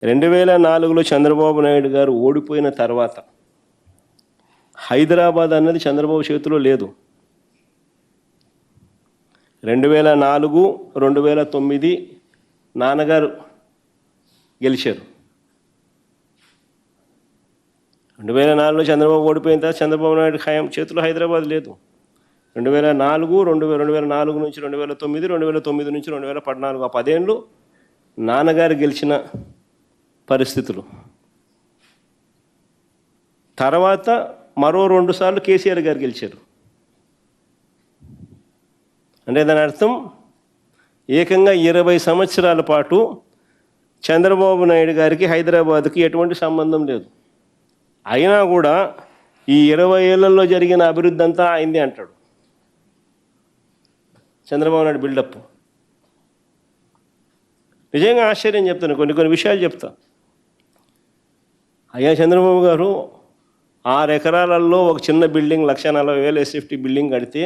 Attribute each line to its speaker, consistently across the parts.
Speaker 1: 2004లో చంద్రబాబు నాయుడు గారు ఓడిపోయిన తర్వాత హైదరాబాద్ అన్నది చంద్రబాబు చేతిలో లేదు. 2004, 2009 నాన్నగారు గెలిచారు. 2004లో చంద్రబాబు ఓడిపోయిన తర్వాత చంద్రబాబు నాయుడు ఖాయం చేతిలో హైదరాబాద్ లేదు. 2004 నుంచి 2009, 2009 నుంచి 2014 ఆ 10 ఏళ్ళు నాన్నగారు గెలిచిన పరిస్థితులు. తర్వాత మరో 2 సార్లు కేసీఆర్ గారు గెలిచారు. అంటే దాని అర్థం ఏకంగా 20 సంవత్సరాల పాటు చంద్రబాబు నాయుడు గారికి హైదరాబాద్కి ఎటువంటి సంబంధం లేదు. అయినా కూడా ఈ 20 ఏళ్లలో జరిగిన అభివృద్ధి అంతా అయింది అంటాడు చంద్రబాబు నాయుడు బిల్డప్. నిజంగా ఆశ్చర్యం చెప్తాను, కొన్ని విషయాలు చెప్తా. అయ్యా చంద్రబాబు గారు 6 ఎకరాలలో ఒక చిన్న బిల్డింగ్ 1,40,000 SFT బిల్డింగ్ కడితే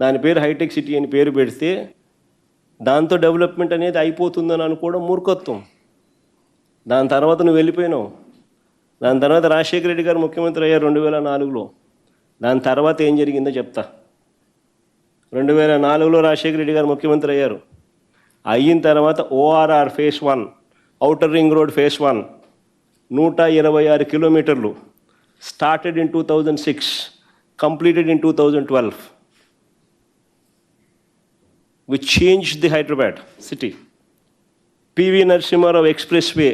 Speaker 1: దాని పేరు హైటెక్ సిటీ అని పేరు పెడితే దాంతో డెవలప్మెంట్ అనేది అయిపోతుందని అనుకోవడం మూర్ఖత్వం. దాని తర్వాత నువ్వు వెళ్ళిపోయినావు. దాని తర్వాత రాజశేఖర రెడ్డి గారు ముఖ్యమంత్రి అయ్యారు 2004లో. దాని తర్వాత ఏం జరిగిందో చెప్తా. 2004లో రాజశేఖర రెడ్డి గారు ముఖ్యమంత్రి అయ్యారు. అయిన తర్వాత ORR phase 1, outer ring road phase 1 126 కిలోమీటర్లు started in 2006, completed in 2012, which changed the Hyderabad city. PV Narasimha Rao Expressway,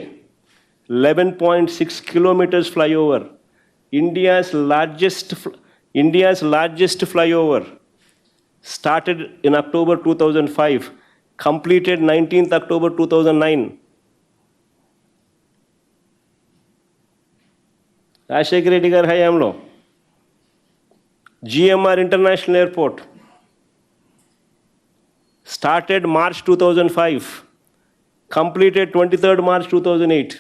Speaker 1: 11.6 kilometers flyover, India's largest flyover, started in October 2005, completed 19th October 2009. Rajasekhara Reddy గారి హయాంలో GMR International Airport, started March 2005, completed 23rd March 2008.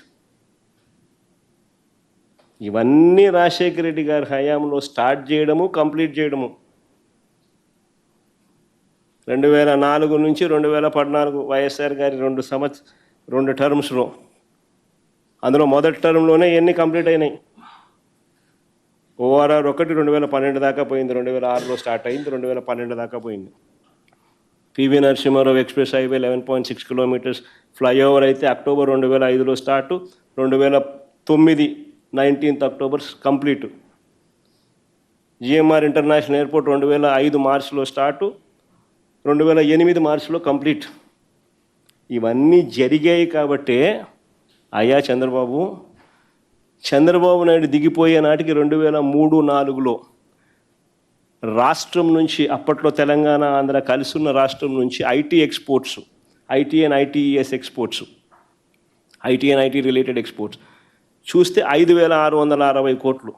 Speaker 1: ఇవన్నీ రాజశేఖర రెడ్డి గారి హయాంలో start చేయడము, complete చేయడము. 2004 నుంచి 2014 వైఎస్ఆర్ గారి 2 టర్మ్స్లో, అందులో మొదటి టర్మ్లోనే ఎన్ని కంప్లీట్ అయినాయి. ORR 1 2012 దాకా పోయింది, 2006లో స్టార్ట్ అయింది, 2012 దాకా పోయింది. PV Narasimha Rao express highway 11.6 kilometres flyover అయితే అక్టోబర్ 2005లో start, 2009 19th October complete. GMR international airport 2005 మార్చిలో స్టార్టు, 2008 మార్చిలో కంప్లీట్. ఇవన్నీ జరిగాయి కాబట్టే అయ్యా చంద్రబాబు నాయుడు దిగిపోయే నాటికి 2003-04లో రాష్ట్రం నుంచి, అప్పట్లో తెలంగాణ ఆంధ్ర కలిసి ఉన్న రాష్ట్రం నుంచి IT exports, IT and ITES exports, IT and IT related exports చూస్తే 5,660 కోట్లు.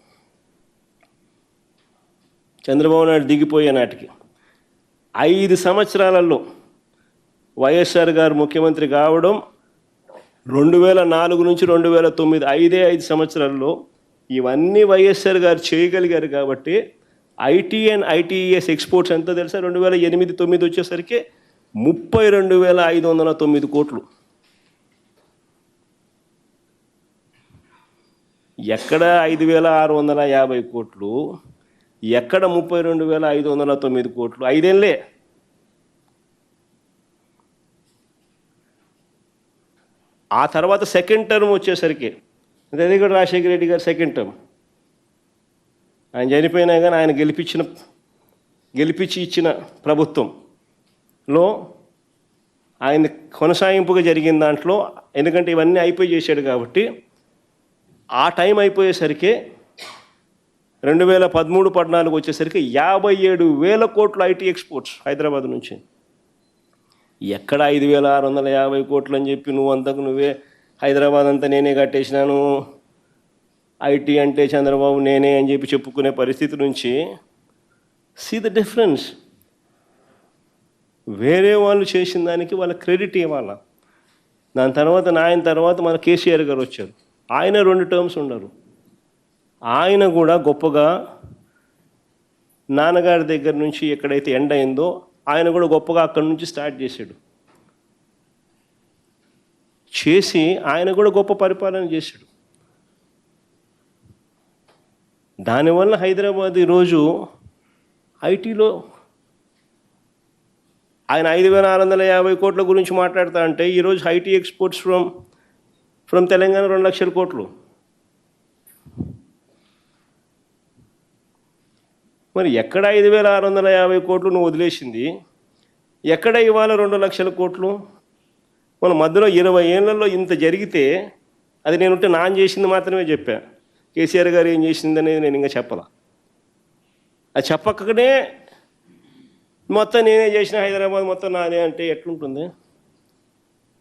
Speaker 1: చంద్రబాబు నాయుడు దిగిపోయే నాటికి 5 సంవత్సరాలలో వైఎస్ఆర్ గారు ముఖ్యమంత్రి కావడం 2004 నుంచి 2009, 5 సంవత్సరాల్లో ఇవన్నీ వైఎస్ఆర్ గారు చేయగలిగారు. కాబట్టి ఐటీ అండ్ ITES ఎక్స్పోర్ట్స్ ఎంత తెలుసా? 2008-09 వచ్చేసరికి 32,509 కోట్లు. ఎక్కడ 5,650 కోట్లు, ఎక్కడ 32,509 కోట్లు? 5 ఏళ్ళే. ఆ తర్వాత సెకండ్ టర్మ్ వచ్చేసరికి, అది కూడా రాజశేఖర రెడ్డి గారు సెకండ్ టర్మ్, ఆయన చనిపోయినా కానీ ఆయన గెలిపించి ఇచ్చిన ప్రభుత్వంలో ఆయన కొనసాగింపుగా జరిగిన దాంట్లో, ఎందుకంటే ఇవన్నీ అయిపోయి చేశాడు కాబట్టి ఆ టైం అయిపోయేసరికి 2013-14 వచ్చేసరికి 57,000 కోట్లు ఐటీ ఎక్స్పోర్ట్స్ హైదరాబాద్ నుంచి. ఎక్కడ 5,650 కోట్లు అని చెప్పి నువ్వే హైదరాబాద్ అంతా నేనే కట్టేసినాను, ఐటీ అంటే చంద్రబాబు నేనే అని చెప్పి చెప్పుకునే పరిస్థితి నుంచి, సీ ద డిఫరెన్స్. వేరే వాళ్ళు చేసిన దానికి వాళ్ళ క్రెడిట్ ఇవ్వాలా. దాని తర్వాత ఆయన తర్వాత మన కేసీఆర్ గారు వచ్చారు. ఆయన 2 టర్మ్స్ ఉన్నారు. ఆయన కూడా గొప్పగా నాన్నగారి దగ్గర నుంచి ఎక్కడైతే ఎండ్ అయిందో ఆయన కూడా గొప్పగా అక్కడి నుంచి స్టార్ట్ చేశాడు. చేసి ఆయన కూడా గొప్ప పరిపాలన చేశాడు. దానివల్ల హైదరాబాద్ ఈరోజు ఐటీలో ఆయన 5,650 కోట్ల గురించి మాట్లాడుతా అంటే ఈరోజు ఐటీ ఎక్స్పోర్ట్స్ ఫ్రమ్ తెలంగాణ 2 లక్షల కోట్లు. మరి ఎక్కడ 5,650 కోట్లు నువ్వు వదిలేసింది, ఎక్కడ ఇవాళ 2 లక్షల కోట్లు? మన మధ్యలో 20 ఏళ్లలో ఇంత జరిగితే అది నేనుంటే నాన్ చేసింది మాత్రమే చెప్పా. కేసీఆర్ గారు ఏం చేసిందనేది నేను ఇంకా చెప్పాల. అది చెప్పకనే మొత్తం నేనే చేసిన, హైదరాబాద్ మొత్తం నాదే అంటే ఎట్లుంటుంది?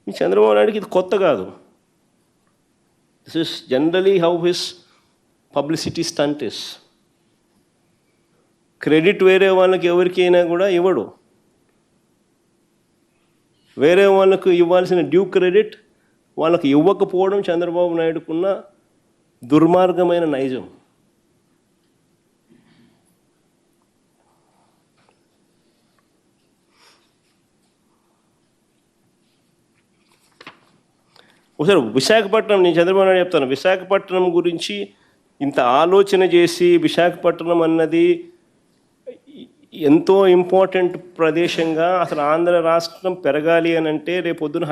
Speaker 1: ఈ చంద్రబాబు నాయుడుకి ఇది కొత్త కాదు. This is generally how his publicity stunt is. Credit వేరే వాళ్ళకి ఎవరికైనా కూడా ఇవ్వడు. వేరే వాళ్ళకు ఇవ్వాల్సిన డ్యూ క్రెడిట్ వాళ్ళకు ఇవ్వకపోవడం చంద్రబాబు నాయుడుకున్న దుర్మార్గమైన నైజం. ఒకసారి విశాఖపట్నం, నేను చంద్రబాబు నాయుడు చెప్తాను, విశాఖపట్నం గురించి ఇంత ఆలోచన చేసి, విశాఖపట్నం అన్నది ఎంతో ఇంపార్టెంట్ ప్రదేశంగా అసలు ఆంధ్ర రాష్ట్రం పెరగాలి అని అంటే రేపొద్దున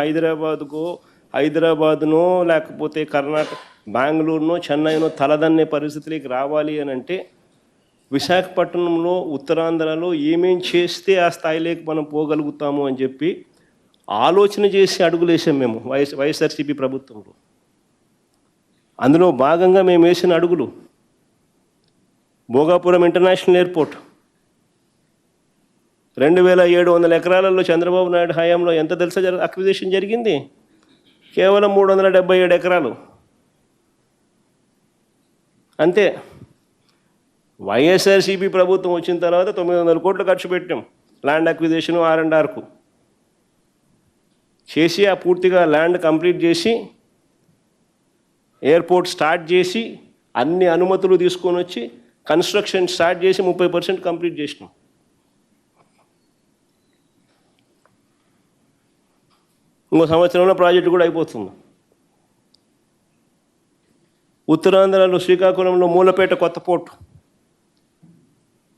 Speaker 1: హైదరాబాదునో లేకపోతే కర్ణాటక, బెంగళూరునో, చెన్నైనో తలదన్నే పరిస్థితులకి రావాలి అని అంటే విశాఖపట్నంలో, ఉత్తరాంధ్రలో ఏమేం చేస్తే ఆ స్థాయిలోకి మనం పోగలుగుతాము అని చెప్పి ఆలోచన చేసి అడుగులేసాం మేము వైఎస్ఆర్సీపీ ప్రభుత్వంలో. అందులో భాగంగా మేము వేసిన అడుగులు భోగాపురం ఇంటర్నేషనల్ ఎయిర్పోర్ట్ 2,700 ఎకరాలలో చంద్రబాబు నాయుడు హయాంలో ఎంత తెలుసా అక్విజిషన్ జరిగింది? కేవలం 377 ఎకరాలు అంతే. వైఎస్ఆర్సీపీ ప్రభుత్వం వచ్చిన తర్వాత 900 కోట్లు ఖర్చు పెట్టాం ల్యాండ్ అక్విజిషన్ R&Rకు చేసి, ఆ పూర్తిగా ల్యాండ్ కంప్లీట్ చేసి, ఎయిర్పోర్ట్ స్టార్ట్ చేసి, అన్ని అనుమతులు తీసుకొని వచ్చి కన్స్ట్రక్షన్ స్టార్ట్ చేసి 30% కంప్లీట్ చేసినాం. ఇంకో సంవత్సరంలో ప్రాజెక్టు కూడా అయిపోతుంది. ఉత్తరాంధ్రలో శ్రీకాకుళంలో మూలపేట కొత్త పోర్టు.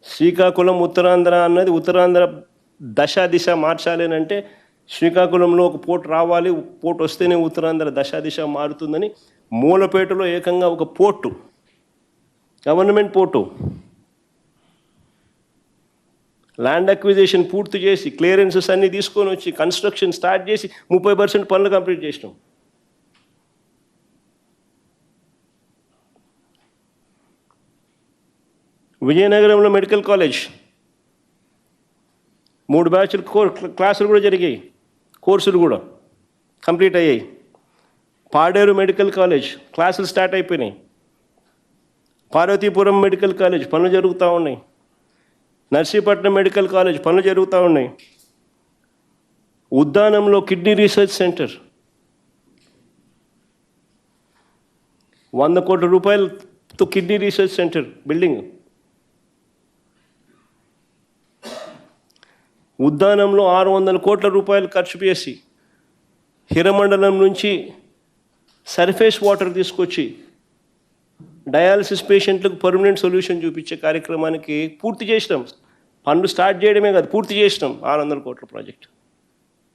Speaker 1: శ్రీకాకుళం ఉత్తరాంధ్ర అన్నది ఉత్తరాంధ్ర దిశ మార్చాలి అంటే శ్రీకాకుళంలో ఒక పోర్టు రావాలి, పోర్టు వస్తేనే ఉత్తరాంధ్ర దిశ మారుతుందని మూలపేటలో ఏకంగా ఒక port, government port, land acquisition పూర్తి చేసి క్లియరెన్సెస్ అన్నీ తీసుకొని వచ్చి కన్స్ట్రక్షన్ స్టార్ట్ చేసి 30% పనులు కంప్లీట్ చేసినాం. విజయనగరంలో మెడికల్ కాలేజ్ 3 బ్యాచ్లు క్లాసులు కూడా జరిగాయి, కోర్సులు కూడా కంప్లీట్ అయ్యాయి. పాడేరు మెడికల్ కాలేజ్ క్లాసులు స్టార్ట్ అయిపోయినాయి. పార్వతీపురం మెడికల్ కాలేజ్ పనులు జరుగుతూ ఉన్నాయి. నర్సీపట్నం మెడికల్ కాలేజ్ పనులు జరుగుతూ ఉన్నాయి. ఉద్దానంలో కిడ్నీ రీసెర్చ్ సెంటర్ 100 కోట్ల రూపాయలతో కిడ్నీ రీసెర్చ్ సెంటర్ బిల్డింగ్. ఉద్దానంలో 600 కోట్ల రూపాయలు ఖర్చు చేసి హిరమండలం నుంచి సర్ఫేస్ వాటర్ తీసుకొచ్చి డయాలసిస్ పేషెంట్లకు పర్మనెంట్ సొల్యూషన్ చూపించే కార్యక్రమానికి పూర్తి చేసినాం. పనులు స్టార్ట్ చేయడమే కాదు, పూర్తి చేసినాం 600 కోట్ల ప్రాజెక్ట్.